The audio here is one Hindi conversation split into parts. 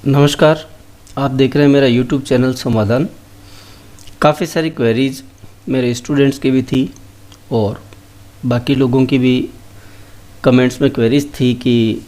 नमस्कार। आप देख रहे हैं मेरा YouTube चैनल समाधान। काफ़ी सारी क्वेरीज मेरे स्टूडेंट्स की भी थी और बाकी लोगों की भी कमेंट्स में क्वेरीज थी कि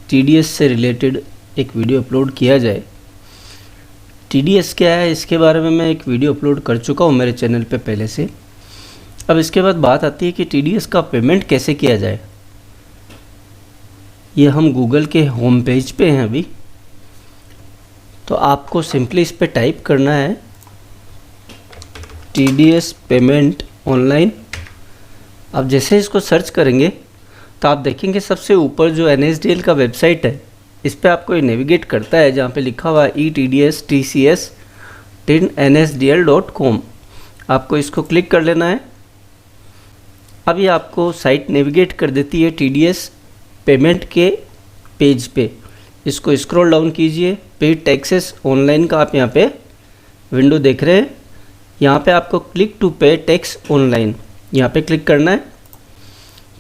TDS से रिलेटेड एक वीडियो अपलोड किया जाए। TDS क्या है इसके बारे में मैं एक वीडियो अपलोड कर चुका हूँ मेरे चैनल पे पहले से। अब इसके बाद बात आती है कि TDS का पेमेंट कैसे किया जाए। ये हम गूगल के होम पेज पे हैं अभी, तो आपको सिंपली इस पे टाइप करना है TDS पेमेंट ऑनलाइन। आप जैसे इसको सर्च करेंगे तो आप देखेंगे सबसे ऊपर जो NSDL का वेबसाइट है इस पे आपको ये नेविगेट करता है, जहाँ पे लिखा हुआ है etds-nsdl.com। आपको इसको क्लिक कर लेना है। अब ये आपको साइट नेविगेट कर देती है TDS पेमेंट के पेज पे। इसको स्क्रॉल डाउन कीजिए। पेड टैक्सेस ऑनलाइन का आप यहाँ पे विंडो देख रहे हैं। यहाँ पे आपको क्लिक टू पे टैक्स ऑनलाइन यहाँ पे क्लिक करना है।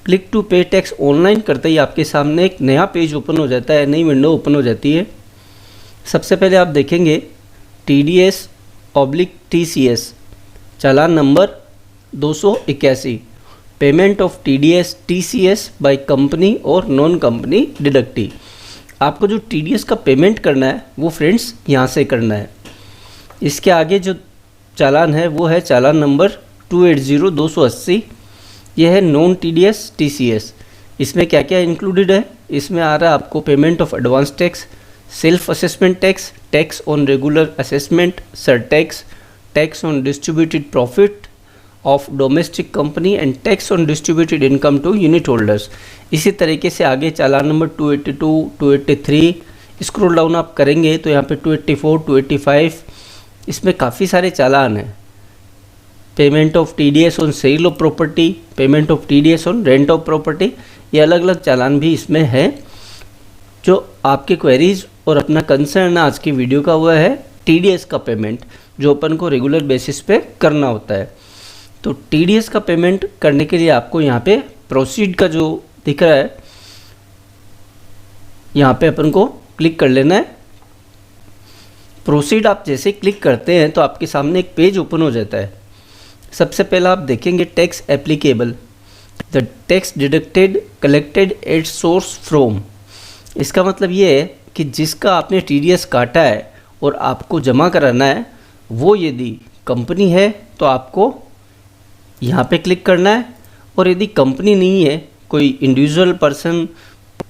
क्लिक टू पे टैक्स ऑनलाइन करते ही आपके सामने एक नया पेज ओपन हो जाता है, नई विंडो ओपन हो जाती है। सबसे पहले आप देखेंगे TDS/TCS challan number 281 payment of TDS/TCS by company और नॉन कंपनी डिडक्टी। आपको जो TDS का पेमेंट करना है वो फ्रेंड्स यहाँ से करना है। इसके आगे जो चालान है वो है चालान नंबर 280-280। यह है नॉन TDS/TCS। इसमें क्या क्या इंक्लूडेड है, इसमें आ रहा है आपको payment of advance tax, self assessment tax, tax on regular assessment, surtax, tax on distributed profit of domestic company and tax on distributed income to unit holders. इसी तरीके से आगे चालान नंबर 282, 283 स्क्रॉल डाउन आप करेंगे तो यहाँ पे 284, 285 इसमें काफ़ी सारे चालान हैं। Payment of TDS on sale of property, payment of TDS on rent of property, ये अलग अलग चालान भी इसमें है। जो आपके क्वेरीज और अपना कंसर्न आज की वीडियो का हुआ है TDS का पेमेंट, जो अपन को रेगुलर बेसिस पे करना होता है। तो TDS का पेमेंट करने के लिए आपको यहाँ पे प्रोसीड का जो दिख रहा है यहाँ पे अपन को क्लिक कर लेना है। प्रोसीड आप जैसे क्लिक करते हैं तो आपके सामने एक पेज ओपन हो जाता है। सबसे पहला आप देखेंगे tax applicable, the tax deducted collected at source from. इसका मतलब ये है कि जिसका आपने TDS काटा है और आपको जमा कराना है वो यदि कंपनी है तो आपको यहाँ पे क्लिक करना है, और यदि कंपनी नहीं है, कोई इंडिविजुअल पर्सन,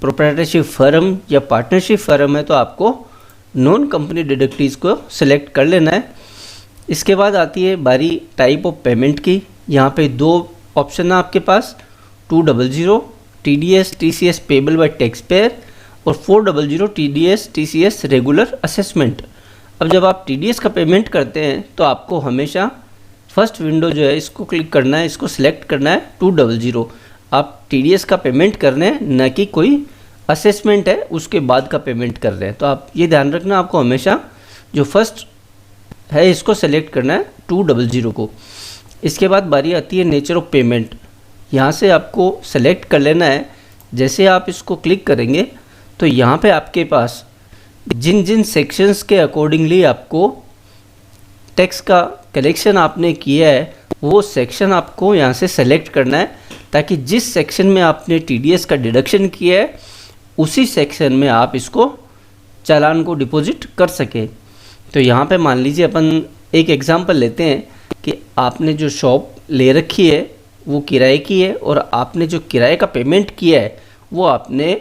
प्रोप्राइटरशिप फर्म या पार्टनरशिप फर्म है तो आपको नॉन कंपनी डिडक्टीज़ को सिलेक्ट कर लेना है। इसके बाद आती है बारी टाइप ऑफ पेमेंट की। यहाँ पे दो ऑप्शन है आपके पास, 200 TDS/TCS payable by tax payer और 400 TDS/TCS रेगुलर असेसमेंट। अब जब आप TDS का पेमेंट करते हैं तो आपको हमेशा फर्स्ट विंडो जो है इसको क्लिक करना है, इसको सिलेक्ट करना है 200। आप TDS का पेमेंट कर रहे हैं, न कि कोई असेसमेंट है उसके बाद का पेमेंट कर रहे हैं। तो आप ये ध्यान रखना, आपको हमेशा जो फर्स्ट है इसको सेलेक्ट करना है 200 को। इसके बाद बारी आती है नेचर ऑफ पेमेंट। यहाँ से आपको सेलेक्ट कर लेना है। जैसे आप इसको क्लिक करेंगे तो यहाँ पे आपके पास जिन जिन सेक्शंस के अकॉर्डिंगली आपको टैक्स का कलेक्शन आपने किया है वो सेक्शन आपको यहाँ से सेलेक्ट करना है, ताकि जिस सेक्शन में आपने TDS का डिडक्शन किया है उसी सेक्शन में आप इसको चालान को डिपॉजिट कर सकें। तो यहाँ पे मान लीजिए अपन एक एग्जांपल लेते हैं कि आपने जो शॉप ले रखी है वो किराए की है और आपने जो किराए का पेमेंट किया है वो आपने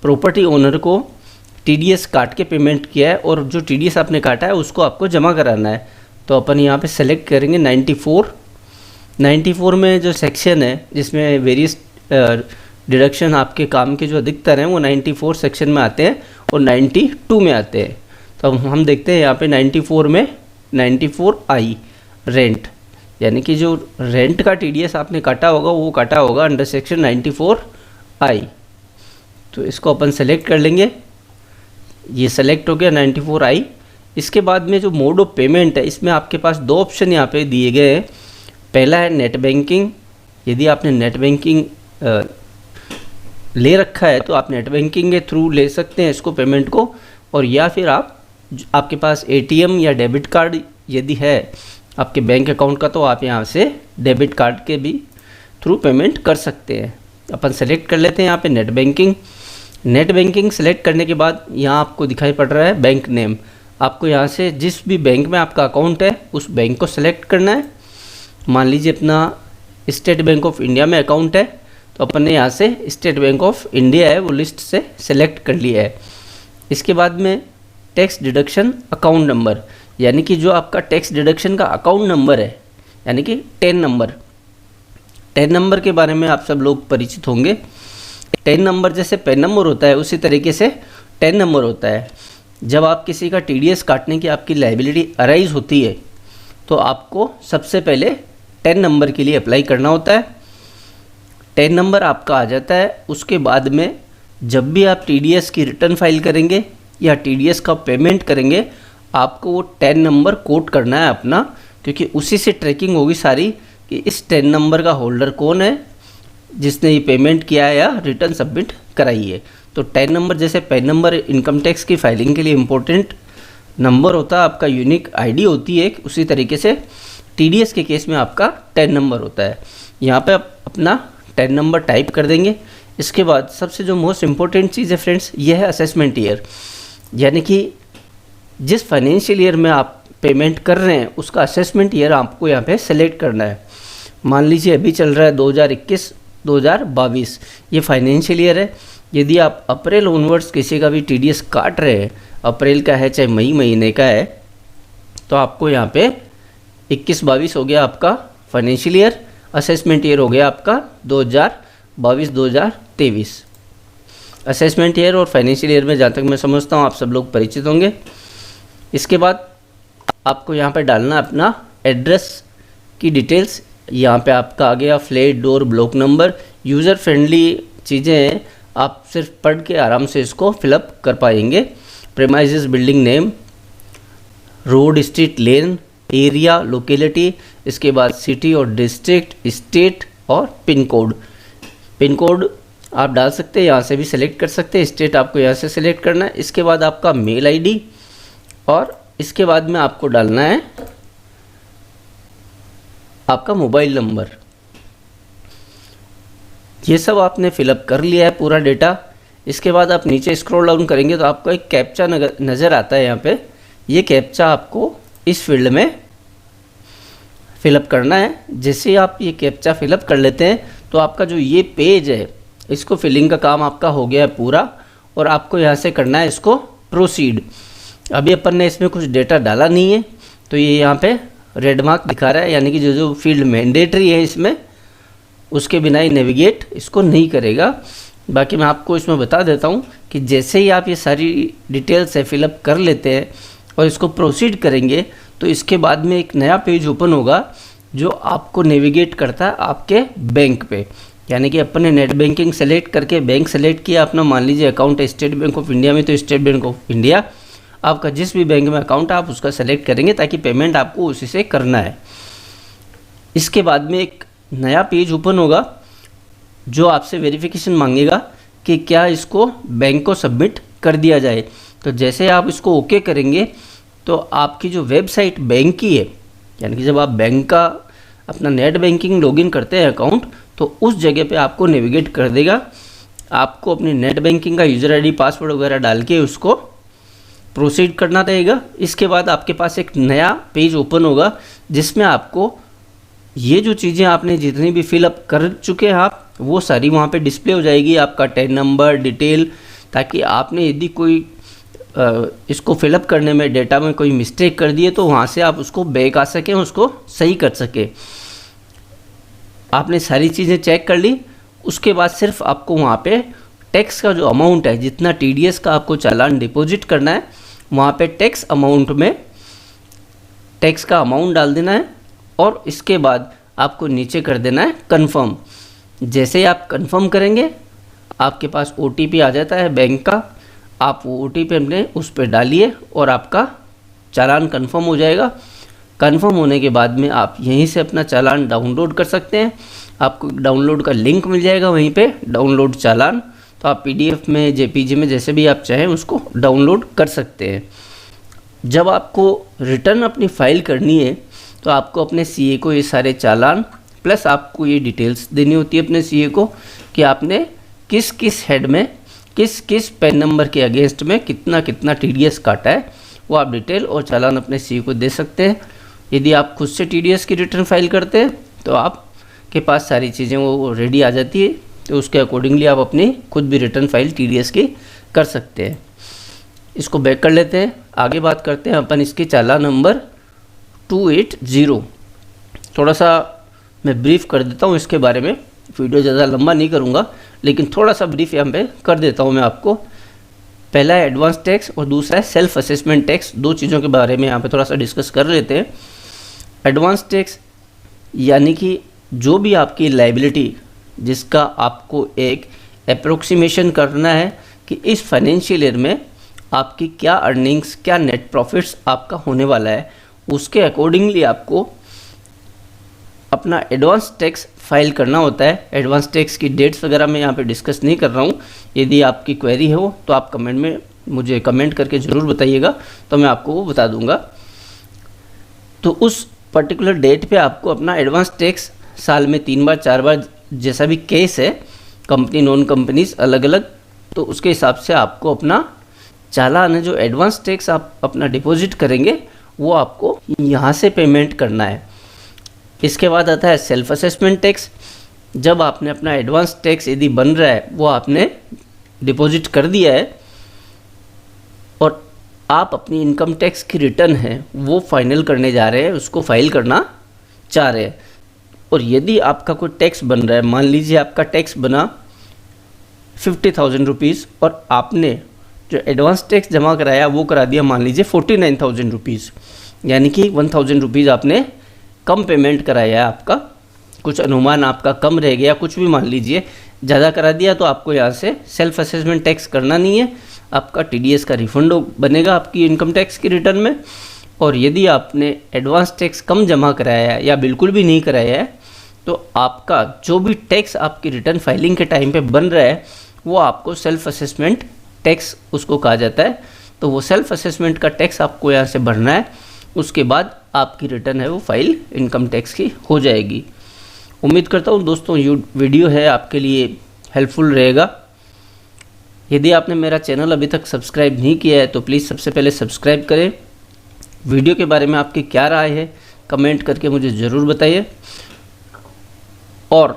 प्रॉपर्टी ओनर को TDS काट के पेमेंट किया है, और जो TDS आपने काटा है उसको आपको जमा कराना है। तो अपन यहाँ पे सेलेक्ट करेंगे 94 में जो सेक्शन है जिसमें वेरियस डिडक्शन आपके काम के जो अधिकतर हैं वो 94 सेक्शन में आते हैं और 92 में आते हैं। तो हम देखते हैं यहाँ पे 94 में 94I रेंट, यानी कि जो रेंट का TDS आपने काटा होगा वो काटा होगा अंडर सेक्शन 94I। तो इसको अपन सेलेक्ट कर लेंगे। ये सेलेक्ट हो गया 94I। इसके बाद में जो मोड ऑफ पेमेंट है इसमें आपके पास दो ऑप्शन यहाँ पे दिए गए हैं। पहला है नेट बैंकिंग। यदि आपने नेट बैंकिंग ले रखा है तो आप नेट बैंकिंग के थ्रू ले सकते हैं इसको पेमेंट को। और या फिर आपके पास एटीएम या डेबिट कार्ड यदि है आपके बैंक अकाउंट का, तो आप यहाँ से डेबिट कार्ड के भी थ्रू पेमेंट कर सकते हैं। अपन सेलेक्ट कर लेते हैं यहाँ पे net banking. Net banking select करने के बाद यहाँ आपको दिखाई पड़ रहा है बैंक नेम। आपको यहाँ से जिस भी बैंक में आपका अकाउंट है उस बैंक को सेलेक्ट करना है। मान लीजिए अपना स्टेट बैंक ऑफ इंडिया में अकाउंट है, तो अपन ने यहाँ से स्टेट बैंक ऑफ इंडिया है वो लिस्ट से सेलेक्ट कर लिया है। इसके बाद में टैक्स डिडक्शन अकाउंट नंबर, यानी कि जो आपका टैक्स डिडक्शन का अकाउंट नंबर है, यानी कि 10 नंबर। 10 नंबर के बारे में आप सब लोग परिचित होंगे। 10 नंबर जैसे पैन नंबर होता है उसी तरीके से 10 नंबर होता है। जब आप किसी का टीडीएस काटने की आपकी लायबिलिटी अराइज होती है तो आपको सबसे पहले 10 नंबर के लिए अप्लाई करना होता है। 10 नंबर आपका आ जाता है। उसके बाद में जब भी आप टीडीएस की रिटर्न फाइल करेंगे या टीडीएस का पेमेंट करेंगे, आपको वो 10 नंबर कोट करना है अपना, क्योंकि उसी से ट्रैकिंग होगी सारी कि इस 10 नंबर का होल्डर कौन है जिसने ये पेमेंट किया है या रिटर्न सबमिट कराई है। तो 10 नंबर जैसे पैन नंबर इनकम टैक्स की फाइलिंग के लिए इम्पोर्टेंट नंबर होता है, आपका यूनिक आईडी होती है, उसी तरीके से टीडीएस के केस में आपका 10 नंबर होता है। यहाँ पे आप अपना 10 नंबर टाइप कर देंगे। इसके बाद सबसे जो मोस्ट इम्पोर्टेंट चीज़ है फ्रेंड्स, ये है असेसमेंट ईयर, यानी कि जिस फाइनेंशियल ईयर में आप पेमेंट कर रहे हैं उसका असेसमेंट ईयर आपको यहाँ पे सेलेक्ट करना है। मान लीजिए अभी चल रहा है 2021-2022 ये फाइनेंशियल ईयर है। यदि आप अप्रैल ऑनवर्ड्स किसी का भी टीडीएस काट रहे हैं, अप्रैल का है चाहे मई महीने का है, तो आपको यहाँ पे 21-22 हो गया आपका फाइनेंशियल ईयर। असेसमेंट ईयर हो गया आपका 2022-2023। असेसमेंट ईयर और फाइनेंशियल ईयर में जहाँ तक मैं समझता हूँ आप सब लोग परिचित होंगे। इसके बाद आपको यहाँ पे डालना अपना एड्रेस की डिटेल्स। यहाँ पे आपका आ गया flat, door, block number. User friendly चीज़ें हैं, आप सिर्फ पढ़ के आराम से इसको फिलअप कर पाएंगे। प्रेमाइजेस, बिल्डिंग नेम, रोड, स्ट्रीट, लेन, एरिया, लोकेलिटी। इसके बाद सिटी और डिस्ट्रिक्ट, स्टेट और पिन कोड। पिन कोड आप डाल सकते हैं, यहाँ से भी सिलेक्ट कर सकते हैं। स्टेट आपको यहाँ से सिलेक्ट करना है। इसके बाद आपका मेल आईडी और इसके बाद में आपको डालना है आपका मोबाइल नंबर। ये सब आपने फिलअप कर लिया है पूरा डेटा। इसके बाद आप नीचे स्क्रॉल डाउन करेंगे तो आपको एक कैप्चा नज़र आता है यहाँ पे। ये कैप्चा आपको इस फील्ड में फिलअप करना है। जैसे आप ये कैप्चा फिलअप कर लेते हैं तो आपका जो ये पेज है इसको फिलिंग का काम आपका हो गया है पूरा, और आपको यहाँ से करना है इसको प्रोसीड। अभी अपन ने इसमें कुछ डेटा डाला नहीं है तो ये यहाँ पे रेड मार्क दिखा रहा है, यानी कि जो फील्ड मैंडेटरी है इसमें उसके बिना ही नेविगेट इसको नहीं करेगा। बाकी मैं आपको इसमें बता देता हूँ कि जैसे ही आप ये सारी डिटेल्स है फिलअप कर लेते हैं और इसको प्रोसीड करेंगे तो इसके बाद में एक नया पेज ओपन होगा जो आपको नेविगेट करता है आपके बैंक पे। यानी कि अपन ने नेट बैंकिंग सेलेक्ट करके बैंक सेलेक्ट किया अपना, मान लीजिए अकाउंट है स्टेट बैंक ऑफ इंडिया में तो स्टेट बैंक ऑफ इंडिया, आपका जिस भी बैंक में अकाउंट है आप उसका सेलेक्ट करेंगे ताकि पेमेंट आपको उसी से करना है। इसके बाद में एक नया पेज ओपन होगा जो आपसे वेरिफिकेशन मांगेगा कि क्या इसको बैंक को सबमिट कर दिया जाए। तो जैसे आप इसको ओके करेंगे तो आपकी जो वेबसाइट बैंक की है, यानी कि जब आप बैंक का अपना नेट बैंकिंग लॉगिन करते हैं अकाउंट, तो उस जगह पे आपको नेविगेट कर देगा। आपको अपनी नेट बैंकिंग का यूज़र आईडी, पासवर्ड वगैरह डाल के उसको प्रोसीड करना रहेगा। इसके बाद आपके पास एक नया पेज ओपन होगा जिसमें आपको ये जो चीज़ें आपने जितनी भी फिलअप कर चुके हैं आप वो सारी वहाँ पे डिस्प्ले हो जाएगी, आपका 10 नंबर डिटेल, ताकि आपने यदि कोई इसको फिलअप करने में डेटा में कोई मिस्टेक कर दिए तो वहाँ से आप उसको बैक आ सकें, उसको सही कर सकें। आपने सारी चीज़ें चेक कर ली। उसके बाद सिर्फ आपको वहाँ पे टैक्स का जो अमाउंट है, जितना टीडीएस का आपको चालान डिपॉजिट करना है, वहाँ पे टैक्स अमाउंट में टैक्स का अमाउंट डाल देना है और इसके बाद आपको नीचे कर देना है कंफर्म। जैसे ही आप कंफर्म करेंगे आपके पास ओटीपी आ जाता है बैंक का, आप वो ओटीपी अपने उस पर डालिए और आपका चालान कंफर्म हो जाएगा। कंफर्म होने के बाद में आप यहीं से अपना चालान डाउनलोड कर सकते हैं। आपको डाउनलोड का लिंक मिल जाएगा वहीं पे, डाउनलोड चालान। तो आप PDF में, JPG में, जैसे भी आप चाहें उसको डाउनलोड कर सकते हैं। जब आपको रिटर्न अपनी फ़ाइल करनी है तो आपको अपने CA को ये सारे चालान प्लस आपको ये डिटेल्स देनी होती है अपने CA को कि आपने किस किस हेड में, किस किस पैन नंबर के अगेंस्ट में कितना कितना TDS काटा है, वो आप डिटेल और चालान अपने CA को दे सकते हैं। यदि आप खुद से TDS की रिटर्न फाइल करते हैं तो आपके पास सारी चीज़ें वो रेडी आ जाती है, तो उसके अकॉर्डिंगली आप अपनी खुद भी रिटर्न फाइल TDS की कर सकते हैं। इसको बैक कर लेते हैं, आगे बात करते हैं अपन इसके चालान नंबर 280। थोड़ा सा मैं ब्रीफ कर देता हूँ इसके बारे में, वीडियो ज़्यादा लंबा नहीं करूँगा लेकिन थोड़ा सा ब्रीफ यहाँ पे कर देता हूँ मैं आपको। पहला है एडवांस टैक्स और दूसरा है सेल्फ असेसमेंट टैक्स। दो चीज़ों के बारे में यहाँ पे थोड़ा सा डिस्कस कर लेते हैं। एडवांस टैक्स यानी कि जो भी आपकी लायबिलिटी जिसका आपको एक अप्रोक्सीमेशन करना है कि इस फाइनेंशियल ईयर में आपकी क्या अर्निंग्स, क्या नेट प्रॉफिट्स आपका होने वाला है, उसके अकॉर्डिंगली आपको अपना एडवांस टैक्स फाइल करना होता है। एडवांस टैक्स की डेट्स वगैरह मैं यहाँ पे डिस्कस नहीं कर रहा हूँ। यदि आपकी क्वेरी हो तो आप कमेंट में मुझे कमेंट करके ज़रूर बताइएगा, तो मैं आपको वो बता दूँगा। तो उस पर्टिकुलर डेट पे आपको अपना एडवांस टैक्स साल में 3 बार 4 बार जैसा भी केस है, कंपनी नॉन कंपनीज अलग अलग, तो उसके हिसाब से आपको अपना चालान है जो एडवांस टैक्स आप अपना डिपॉजिट करेंगे वो आपको यहाँ से पेमेंट करना है। इसके बाद आता है सेल्फ असेसमेंट टैक्स। जब आपने अपना एडवांस टैक्स यदि बन रहा है वो आपने डिपॉजिट कर दिया है और आप अपनी इनकम टैक्स की रिटर्न है वो फाइनल करने जा रहे हैं, उसको फाइल करना चाह रहे हैं, और यदि आपका कोई टैक्स बन रहा है, मान लीजिए आपका टैक्स बना 50,000 रुपीज़ और आपने जो एडवांस टैक्स जमा कराया वो करा दिया मान लीजिए 49,000 रुपीज़, यानी कि 1,000 रुपीज़ आपने कम पेमेंट कराया है। आपका कुछ अनुमान आपका कम रह गया, कुछ भी मान लीजिए ज़्यादा करा दिया, तो आपको यहाँ से सेल्फ असेसमेंट टैक्स करना नहीं है, आपका TDS का रिफंड बनेगा आपकी इनकम टैक्स की रिटर्न में। और यदि आपने एडवांस टैक्स कम जमा कराया है या बिल्कुल भी नहीं कराया है तो आपका जो भी टैक्स आपकी रिटर्न फाइलिंग के टाइम पे बन रहा है वो आपको सेल्फ असेसमेंट टैक्स उसको कहा जाता है। तो वो सेल्फ असेसमेंट का टैक्स आपको यहाँ से भरना है, उसके बाद आपकी रिटर्न है वो फाइल इनकम टैक्स की हो जाएगी। उम्मीद करता हूँ दोस्तों ये वीडियो है आपके लिए हेल्पफुल रहेगा। यदि आपने मेरा चैनल अभी तक सब्सक्राइब नहीं किया है तो प्लीज़ सबसे पहले सब्सक्राइब करें। वीडियो के बारे में आपकी क्या राय है कमेंट करके मुझे ज़रूर बताइए, और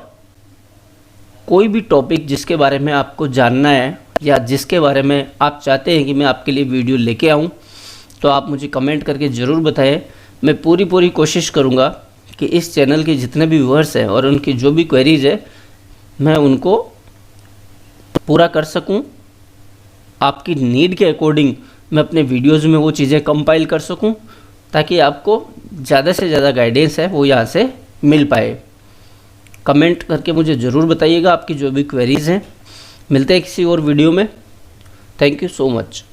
कोई भी टॉपिक जिसके बारे में आपको जानना है या जिसके बारे में आप चाहते हैं कि मैं आपके लिए वीडियो लेके आऊँ तो आप मुझे कमेंट करके ज़रूर बताएं। मैं पूरी कोशिश करूँगा कि इस चैनल के जितने भी व्यूअर्स हैं और उनकी जो भी क्वेरीज़ है मैं उनको पूरा कर सकूं। आपकी नीड के अकॉर्डिंग मैं अपने वीडियोज़ में वो चीज़ें कंपाइल कर सकूं ताकि आपको ज़्यादा से ज़्यादा गाइडेंस है वो यहाँ से मिल पाए। कमेंट करके मुझे ज़रूर बताइएगा आपकी जो भी क्वेरीज़ हैं। मिलते हैं किसी और वीडियो में। Thank you so much.